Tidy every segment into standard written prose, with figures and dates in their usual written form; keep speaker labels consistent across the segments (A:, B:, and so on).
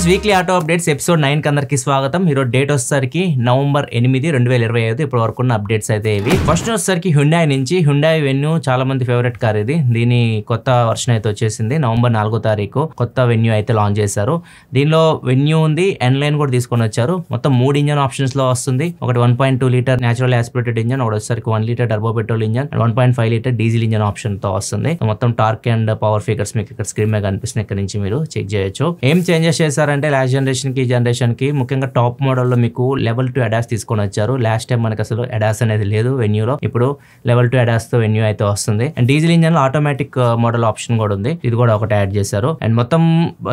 A: Friends weekly auto updates episode 9 కి అందరికి స్వాగతం. ఈరోజు డేట్ వచ్చేసరికి నవంబర్ 8, 2025. ఇప్పుడు వరకు ఉన్న అప్డేట్స్ అయితే ఇవి. ఫస్ట్ వచ్చేసరికి హ్యుండాయ్ నుంచి హ్యుండాయ్ వెన్యూ చాలా మంది ఫేవరెట్ కార్ ఇది. దీని కొత్త వర్షన్ అయితే వచ్చేసింది. నవంబర్ 4వ తారీఖు కొత్త వెన్యూ అయితే లాంచ్ చేశారు. దీనిలో వెన్యూ ఉంది, ఎన్ లైన్ కూడా తీసుకొని వచ్చారు. మొత్తం 3 ఇంజన్ ఆప్షన్స్ లో వస్తుంది. ఒకటి 1.2 లీటర్ నేచురల్ యాస్పిరేటెడ్ ఇంజన్, ఒకటి వచ్చేసరికి 1 litre turbo petrol engine, 1.5 litre diesel engine option తో వస్తుంది. మొత్తం టార్క్ అండ్ పవర్ ఫిగర్స్ మీకు ఇక్కడ స్క్రీన్ మీద కనిపిస్తున్నాయి. ఇక్కడ నుంచి మీరు చెక్ చేయొచ్చు. ఏం చేంజెస్ చేశారంటే లాస్ట్ జనరేషన్ కి ఈ జనరేషన్ కి ముఖ్యంగా టాప్ మోడల్ లో మీకు లెవెల్ 2 అడాస్ తీసుకొని వచ్చారు. లాస్ట్ టైం మనకి అసలు అడాస్ అనేది లేదు వెన్యూలో. ఇప్పుడు లెవెల్ 2 అడాస్ తో వెన్యూ అయితే వస్తుంది. అండ్ డీజిల్ ఇంజన్ లో ఆటోమేటిక్ మోడల్ ఆప్షన్ కూడా ఉంది. ఇది కూడా ఒకటి యాడ్ చేశారు. అండ్ మొత్తం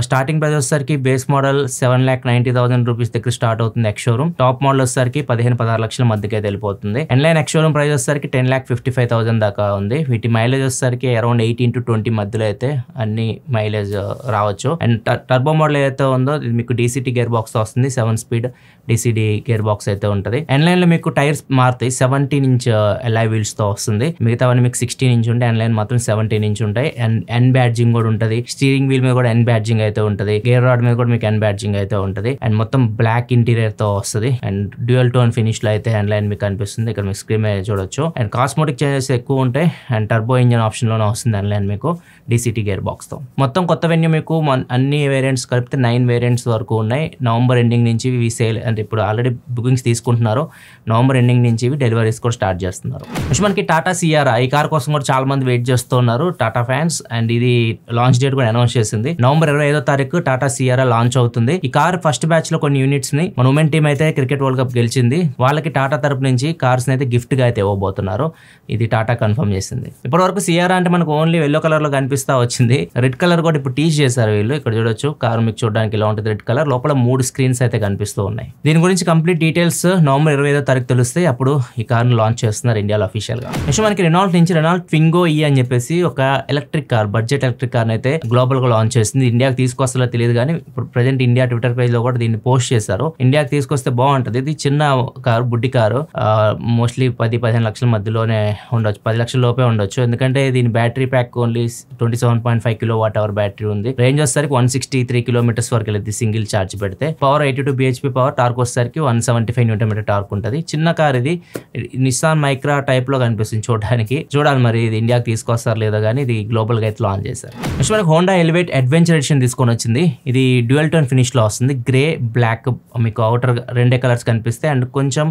A: స్టార్టింగ్ ప్రైస్ వచ్చేసరికి బేస్ మోడల్ 7,90,000 రూపీస్ దగ్గర స్టార్ట్ అవుతుంది ఎక్స్ షోరూమ్. టాప్ మోడల్ వచ్చేసరికి 15-16 లక్షల మధ్యకి అయితే వెళ్ళిపోతుంది. And line X showroom price వచ్చేసరికి 10,55,000 దాకా ఉంది. వీటి మైలేజ్ వచ్చేసరికి అరౌండ్ 18 to 20 మధ్యలో అయితే అన్ని మైలేజ్ రావచ్చు. అండ్ టర్బో మోడల్ ఏదైతే ఉందో ఇది మీకు డీసీటీ గేర్ బాక్స్ తో వస్తుంది. 7 స్పీడ్ డీసీడీ గేర్ బాక్స్ అయితే ఉంటుంది. ఎన్ లైన్ లో మీకు టైర్స్ మారుతాయి. 17 ఇంచ్ ఎల్ఐ వీల్స్ తో వస్తుంది. మిగతావన్నీ మీకు 16 ఇంచ్ ఉంటాయి. ఎన్ లైన్ మాత్రం 17 ఇంచ్ ఉంటాయి. అండ్ ఎన్ బ్యాడ్జింగ్ కూడా ఉంటుంది. స్టీరింగ్ వీల్ మీద కూడా ఎన్ బ్యాడ్జింగ్ అయితే ఉంటుంది. గేర్ రాడ్ మీద కూడా మీకు ఎన్ బ్యాడ్జింగ్ అయితే ఉంటుంది. అండ్ మొత్తం బ్లాక్ ఇంటీరియర్ తో వస్తుంది. అండ్ డ్యూయల్ టోన్ ఫినిష్ లో అయితే ఎన్ లైన్ మీకు కనిపిస్తుంది. ఇక్కడ మీకు స్క్రీన్ మీద చూడొచ్చు. అండ్ కాస్మోటిక్ చేంజెస్ ఎక్కువ ఉంటాయి. అండ్ టర్బో ఇంజన్ ఆప్షన్ లోనే వస్తుంది ఎన్ లైన్ మీకు డీసీటీ గేర్ బాక్స్ తో. మొత్తం కొత్త వెన్యూ మీకు అన్ని వేరియంట్స్ కలిపితే 9 వేరియంట్స్ వరకు ఉన్నాయి. నవంబర్ ఎండింగ్ నుంచి ఇవి సేల్ అంటే ఇప్పుడు ఆల్రెడీ బుకింగ్స్ తీసుకుంటున్నారు. నవంబర్ ఎండింగ్ నుంచి ఇవి డెలివరీస్ కూడా స్టార్ట్ చేస్తున్నారు. మనకి టాటా సియారా ఈ కార్ కోసం కూడా చాలా మంది వెయిట్ చేస్తున్నారు టాటా ఫ్యాన్స్. అండ్ ఇది లాంచ్ డేట్ కూడా అనౌన్స్ చేసింది. నవంబర్ 25వ తారీఖు టాటా సియారా లాంచ్ అవుతుంది. ఈ కార్ ఫస్ట్ బ్యాచ్ లో కొన్ని యూనిట్స్ ని మన ఉమెన్ టీమ్ అయితే క్రికెట్ వరల్డ్ కప్ గెలిచింది. వాళ్ళకి టాటా తరపు నుంచి కార్స్ అయితే గిఫ్ట్ గా అయితే ఇవ్వబోతున్నారు. ఇది టాటా కన్ఫర్మ్ చేసింది. ఇప్పటి వరకు సియారా అంటే మనకు ఓన్లీ ఎల్లో కలర్ లో కనిపిస్తా వచ్చింది. రెడ్ కలర్ కూడా ఇప్పుడు టీచ్ చేశారు వీళ్ళు. ఇక్కడ చూడొచ్చు కార్ మీకు చూడడానికి ఇలా ఉంటుంది. రెడ్ కలర్ లోపల 3 స్క్రీన్స్ అయితే కనిపిస్తూ ఉన్నాయి. దీని గురించి కంప్లీట్ డీటెయిల్స్ నవంబర్ 25వ తారీఖు తెలుస్తాయి. అప్పుడు ఈ కార్ ను లాంచ్ చేస్తున్నారు ఇండియాలో అఫీషియల్ గా. నెక్స్ట్ మనకి రెనాల్ట్ నుంచి రెనాల్ట్ ట్వింగో ఈ అని చెప్పేసి ఒక electric car, budget electric car అయితే గ్లోబల్ గా లాంచ్ చేసింది. ఇండియాకి తీసుకొస్తా తెలియదు కానీ ఇప్పుడు ప్రెజెంట్ ఇండియా ట్విట్టర్ పేజ్ లో కూడా దీన్ని పోస్ట్ చేశారు. ఇండియాకి తీసుకొస్తే బాగుంటది. ఇది చిన్న కారు, బుడ్డి కారు. మోస్ట్లీ 10-15 లక్షల మధ్యలోనే ఉండొచ్చు, 10 లక్షల లోపే ఉండొచ్చు. ఎందుకంటే దీని battery pack only 27.5 kWh battery ఉంది. రేంజ్ వచ్చేసరికి 163 కిలోమీటర్స్ వరకు వెళ్ళింది సింగిల్ ఛార్జ్ పెడితే. పవర్ 82 bhp పవర్, టార్క్ వచ్చేసరికి 175 Nm టార్క్ ఉంటుంది. చిన్న కార్ ఇది. నిస్సాన్ మైక్రా టైప్ లో కనిపిస్తుంది చూడడానికి. చూడాలి మరి ఇది ఇండియాకి తీసుకొస్తారు లేదా కానీ ఇది గ్లోబల్ గా అయితే లాంచ్ చేశారు. నెక్స్ట్ మనకి హోండా ఎలివేట్ అడ్వెంచర్ ఎడిషన్ తీసుకొని వచ్చింది. ఇది డ్యూయల్ టోన్ ఫినిష్ లో వస్తుంది. గ్రే, బ్లాక్ మీకు అవుటర్ రెండే కలర్స్ కనిపిస్తాయి. అండ్ కొంచెం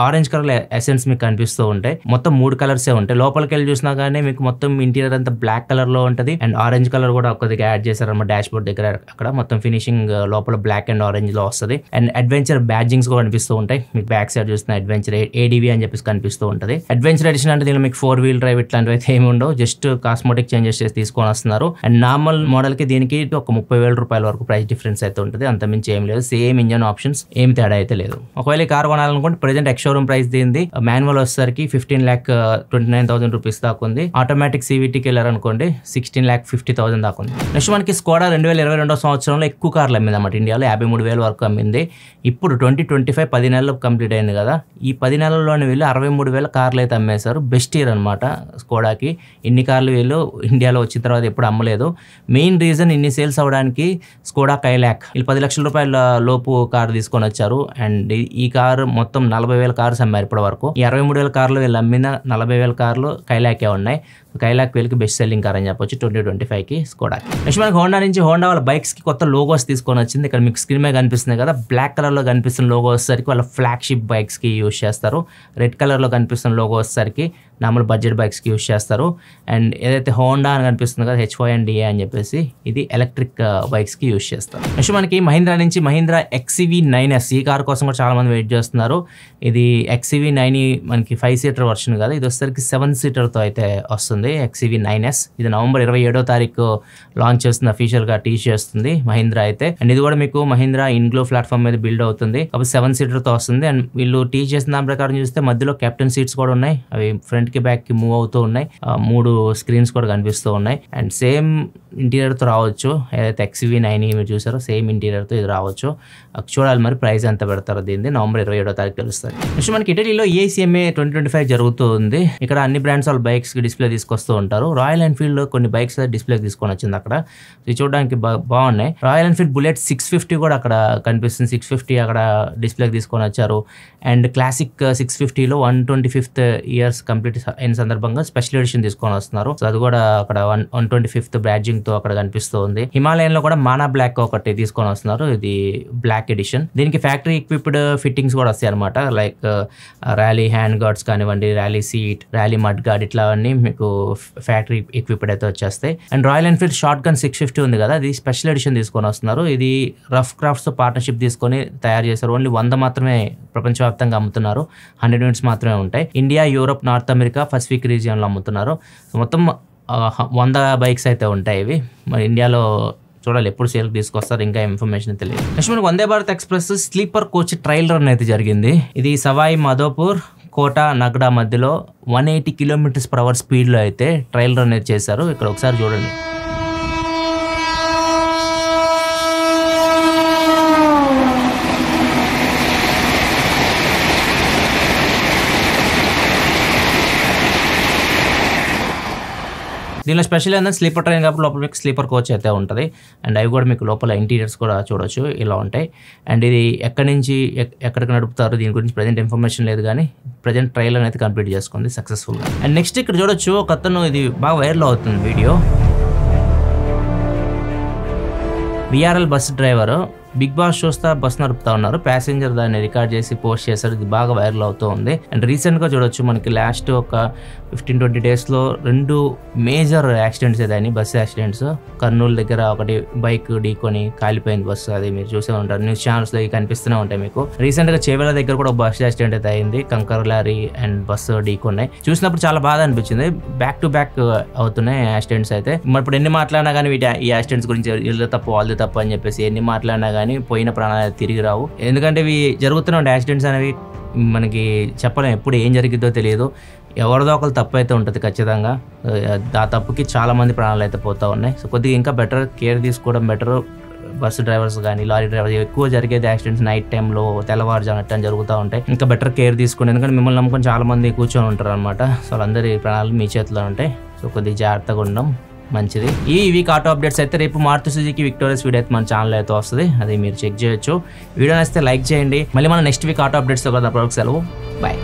A: ఆరెంజ్ కలర్ ఎసెన్స్ మీకు కనిపిస్తూ ఉంటాయి. మొత్తం 3 కలర్స్ ఉంటాయి. లోపలికి వెళ్ళి చూసినా కానీ మీకు మొత్తం ఇంటీరియర్ అంతా బ్లాక్ కలర్ లో ఉంటుంది. అండ్ ఆరెంజ్ కలర్ కూడా కొద్దిగా యాడ్ చేశారు అన్నమాట డాష్ బోర్డ్ దగ్గర. అక్కడ మొత్తం ఫినిషింగ్ లోపల బ్లాక్ అండ్ ఆరెంజ్ లో వస్తుంది. అండ్ అడ్వెంచర్ బ్యాడ్జింగ్స్ కూడా కనిపిస్తూ ఉంటాయి. మీకు బ్యాక్ సైడ్ చూస్తున్న అడ్వెంచర్ ADV అని చెప్పేసి కనిపిస్తూ ఉంటుంది. అడ్వెంచర్ ఎడిషన్ అంటే దీనిలో మీకు 4-wheel డ్రైవ్ ఇట్లాంటివి అయితే ఏమి ఉండవు. జస్ట్ కాస్మోటిక్ చేంజెస్ చేసి తీసుకొని వస్తున్నారు. అండ్ నార్మల్ మోడల్ కి దీనికి ఒక 30,000 రూపాయల వరకు ప్రైస్ డిఫరెన్స్ అయితే ఉంటుంది. అంత మించి ఏం లేదు. సేమ్ ఇంజన్ ఆప్షన్స్ ఏమి తేడా అయితే లేదు. ఒకవేళ ఈ కార్ కొనాలనుకుంటే ప్రెజెంట్ ఎక్స్ షోరూమ్ ప్రైస్ దీనిది మాన్యువల్ వచ్చేసరికి 15,29,000 రూపీస్ దాకా ఉంది. ఆటోమేటిక్ CVTకి వెళ్ళారనుకోండి 16,50,000 దాకా ఉంది. నెక్స్ట్ మనకి స్కోడా 2022వ సంవత్సరంలో ఎక్కువ కార్లు అమ్మింది అన్నమాట. ఇండియాలో 53,000 వరకు అమ్మింది. ఇప్పుడు 2025 10 నెలలు కంప్లీట్ అయింది కదా. ఈ 10 నెలల్లోనే వీళ్ళు 63,000 కార్లు అయితే అమ్మేశారు. బెస్ట్ ఇయర్ అనమాట స్కోడాకి. ఇన్ని కార్లు వీళ్ళు ఇండియాలో వచ్చిన తర్వాత ఎప్పుడు అమ్మలేదు. మెయిన్ రీజన్ ఇన్ని సేల్స్ అవ్వడానికి స్కోడా కైలాక్. వీళ్ళు 10 లక్షల రూపాయల లోపు కారు తీసుకొని వచ్చారు. అండ్ ఈ కారు మొత్తం 40,000 కార్స్ అమ్మారు ఇప్పటి వరకు. ఈ 63,000 కార్లు వీళ్ళు అమ్మిన 40,000 కార్లు కైలాకే ఉన్నాయి. కైలాక్ వీళ్ళకి బెస్ట్ సెల్లింగ్ కార్ అని చెప్పొచ్చు 2025కి స్కోడాకి. నెక్స్ట్ మనకి హోండా నుంచి హోండా వాళ్ళ బైక్స్ కి కొత్త లోగోస్ తీసుకొని వచ్చింది. ఇక్కడ మీకు స్క్రీన్ మీద కనిపిస్తుంది కదా. బ్లాక్ కలర్ లో కనిపిస్తున్న లోగో వచ్చేసరికి వాళ్ళ ఫ్లాగ్షిప్ బైక్స్ కి యూజ్ చేస్తారు. రెడ్ కలర్ లో కనిపిస్తున్న లోగో వచ్చేసరికి నార్మల్ బడ్జెట్ బైక్స్ కి యూజ్ చేస్తారు. అండ్ ఏదైతే హోండా అని కనిపిస్తుంది కదా HYNDA అని చెప్పేసి ఇది ఎలక్ట్రిక్ బైక్స్ కి యూజ్ చేస్తారు. నెక్స్ట్ మనకి మహీంద్రా నుంచి మహీంద్రా XCV9S ఈ కార్ కోసం కూడా చాలా మంది వెయిట్ చేస్తున్నారు. ఇది XCV9 మనకి 5-seater వర్షన్ కదా. ఇది వచ్చేసరికి 7-seater తో అయితే వస్తుంది. XCV9S ఇది నవంబర్ 27వ తారీఖు లాంచ్ చేస్తుంది. అఫీషియల్ గా టీచ్ చేస్తుంది మహీంద్రా అయితే. అండ్ ఇది కూడా మీకు మహీంద్రా ఇన్గ్లో ప్లాట్ఫామ్ మీద బిల్డ్ అవుతుంది. కాబట్టి 7-seater తో వస్తుంది. అండ్ వీళ్ళు టీచ్ చేసిన దాని ప్రకారం చూస్తే మధ్యలో కెప్టెన్ సీట్స్ కూడా ఉన్నాయి. అవి ఫ్రంట్ కి బ్యాక్ కి మూవ్ అవుతూ ఉన్నాయి. 3 స్క్రీన్స్ కూడా కనిపిస్తూ ఉన్నాయి. అండ్ సేమ్ ఇంటీరియర్ తో రావచ్చు. ఏదైతే XCV9 మీరు చూసారో సేమ్ ఇంటీరియర్ తో ఇది రావచ్చు. చూడాలి మరి ప్రైస్ ఎంత పెడతారో దీన్ని నవంబర్ 27వ తారీఖు తెలుస్తుంది. నెక్స్ట్ మనకి ఇటలీలో EICMA 2025 జరుగుతుంది. ఇక్కడ అన్ని బ్రాండ్స్ వాళ్ళ బైక్స్ కి డిస్ప్లే తీసుకొస్తూ ఉంటారు. రాయల్ ఎన్ఫీల్డ్ కొన్ని బైక్స్ డిస్ప్లే తీసుకొని వచ్చింది అక్కడ. ఇది చూడడానికి బాగున్నాయి. రాయల్ ఎన్ఫీల్డ్ బుల్లెట్ 650 కూడా అక్కడ కనిపిస్తుంది. 650 అక్కడ డిస్ప్లేకి తీసుకొని వచ్చారు. అండ్ క్లాసిక్ 650లో 125th ఇయర్స్ కంప్లీట్ అయిన సందర్భంగా స్పెషల్ ఎడిషన్ తీసుకొని వస్తున్నారు. సో అది కూడా అక్కడ 125th బ్యాడ్జింగ్ తో అక్కడ కనిపిస్తుంది. హిమాలయన్ లో కూడా మానా బ్లాక్ ఒకటి తీసుకొని వస్తున్నారు. ఇది బ్లాక్ ఎడిషన్. దీనికి ఫ్యాక్టరీ ఎక్విప్డ్ ఫిట్టింగ్స్ కూడా వస్తాయి అనమాట. లైక్ ర్యాలీ హ్యాండ్ గార్డ్స్ కానివ్వండి, rally seat, rally mud gourd, ఇట్లా అన్ని మీకు ఫ్యాక్టరీ ఎక్విప్డ్ అయితే వచ్చేస్తాయి. And royal Enfield short gun 650 ఉంది కదా, అది స్పెషల్ ఎడిషన్ తీసుకొని వస్తున్నారు. ఇది రఫ్ క్రాఫ్ట్స్ తో పార్ట్నర్షిప్ తీసుకొని తయారు చేశారు. ఓన్లీ 100 మాత్రమే ప్రపంచవ్యాప్తంగా అమ్ముతున్నారు. 100 యూనిట్స్ మాత్రమే ఉంటాయి. India, Europe, north America, Pacific region లో అమ్ముతున్నారు. మొత్తం 100 బైక్స్ అయితే ఉంటాయి ఇవి. మరి ఇండియాలో చూడాలి ఎప్పుడు సేల్ తీసుకొస్తారు, ఇంకా ఇన్ఫర్మేషన్ తెలియదు. నెక్స్ట్ మనకు Vande Bharat express sleeper coach trial run అయితే జరిగింది. ఇది సవాయి మాధోపూర్, కోటా, నగడా మధ్యలో 180 km/h స్పీడ్లో అయితే ట్రయల్ రన్ అయితే చేశారు. ఇక్కడ ఒకసారి చూడండి. దీనిలో స్పెషల్ ఏంటంటే స్లీపర్ ట్రైన్ కాబట్టి లోపల మీకు స్లీపర్ కోచ్ అయితే ఉంటుంది. అండ్ అవి కూడా మీకు లోపల ఇంటీరియర్స్ కూడా చూడొచ్చు, ఇలా ఉంటాయి. అండ్ ఇది ఎక్కడి నుంచి ఎక్కడికి నడుపుతారు దీని గురించి ప్రజెంట్ ఇన్ఫర్మేషన్ లేదు, కానీ ప్రజెంట్ ట్రైల్ అయితే కంప్లీట్ చేసుకుంది సక్సెస్ఫుల్గా. అండ్ నెక్స్ట్ ఇక్కడ చూడొచ్చు, ఒక అతను, ఇది బాగా వైరల్ అవుతుంది video. VRL bus driver Bigg Boss చూస్తా బస్ నడుపుతా ఉన్నారు. ప్యాసింజర్ దాన్ని రికార్డ్ చేసి పోస్ట్ చేశారు. ఇది బాగా వైరల్ అవుతూ ఉంది. అండ్ రీసెంట్గా చూడొచ్చు, మనకి లాస్ట్ ఒక 15-20 డేస్లో 2 మేజర్ యాక్సిడెంట్స్ ఏదైనా బస్ యాక్సిడెంట్స్. కర్నూలు దగ్గర ఒకటి బైక్ ఢీకొని కాలిపోయింది బస్సు, అది మీరు చూసే ఉంటారు, న్యూస్ ఛానల్స్లో కనిపిస్తూనే ఉంటాయి మీకు. రీసెంట్గా చేవెల దగ్గర కూడా బస్ యాక్సిడెంట్ అయితే అయింది. కంకర్ లారీ అండ్ బస్సు ఢీకొన్నాయి. చూసినప్పుడు చాలా బాధ అనిపించింది. బ్యాక్ టు బ్యాక్ అవుతున్నాయి యాక్సిడెంట్స్ అయితే. మరి ఇప్పుడు ఎన్ని మాట్లాడినా కానీ ఈ యాక్సిడెంట్స్ గురించి వీళ్ళది తప్పు వాళ్ళది తప్పు అని చెప్పేసి ఎన్ని మాట్లాడినా కానీ పోయిన ప్రాణాలు తిరిగి రావు. ఎందుకంటే ఇవి జరుగుతున్న యాక్సిడెంట్స్ అనేవి మనకి చెప్పలేం, ఎప్పుడు ఏం జరిగిద్దో తెలియదు. ఎవరిదో ఒకరు తప్పు అయితే ఉంటుంది ఖచ్చితంగా. ఆ తప్పుకి చాలా మంది ప్రాణాలు అయితే పోతూ ఉన్నాయి. సో కొద్దిగా ఇంకా బెటర్ కేర్ తీసుకోవడం బెటర్. బస్సు డ్రైవర్స్ కానీ లారీ డ్రైవర్స్ ఎక్కువ జరిగేది యాక్సిడెంట్స్ నైట్ టైంలో, తెల్లవారుజామున జరుగుతూ ఉంటాయి. ఇంకా బెటర్ కేర్ తీసుకోండి, ఎందుకంటే మిమ్మల్ని నమ్ముకొని చాలా మంది కూర్చొని ఉంటారు అనమాట. సో వాళ్ళందరి ప్రాణాలు మీ చేతిలో ఉంటాయి. సో కొద్దిగా జాగ్రత్తగా ఉండడం మంచిది. ఈ వీక్ ఆటో అప్డేట్స్ అయితే రేపు మారుతి సుజుకి విక్టోరియస్ వీడియో అయితే మన ఛానల్ అయితే వస్తుంది, అది మీరు చెక్ చేయొచ్చు. వీడియో నచ్చితే లైక్ చేయండి. మళ్ళీ మనం నెక్స్ట్ వీక్ ఆటో అప్డేట్స్తో కదా, సెలవు, బాయ్.